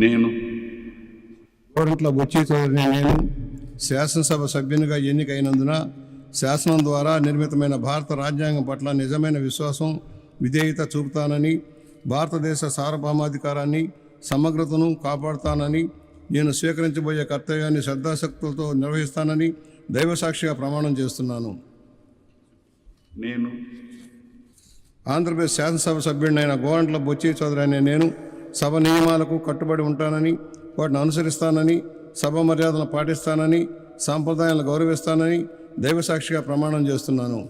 నేను గోరంట్ల బుచ్చి చౌదరిని నేను శాసనసభ సభ్యునిగా ఎన్నికైనందున శాసనం ద్వారా నిర్మితమైన భారత రాజ్యాంగం పట్ల నిజమైన విశ్వాసం, విధేయత చూపుతానని, భారతదేశ సార్వభౌమాధికారాన్ని, సమగ్రతను కాపాడుతానని, నేను స్వీకరించబోయే కర్తవ్యాన్ని శ్రద్ధాశక్తులతో నిర్వహిస్తానని దైవసాక్షిగా ప్రమాణం చేస్తున్నాను. నేను ఆంధ్రప్రదేశ్ శాసనసభ సభ్యుడినైన గోరంట్ల బుచ్చి చౌదరి అనే నేను సభ నియమాలకు కట్టుబడి ఉంటానని, వాటిని అనుసరిస్తానని, సభ మర్యాదలను పాటిస్తానని, సాంప్రదాయాలను గౌరవిస్తానని దైవసాక్షిగా ప్రమాణం చేస్తున్నాను.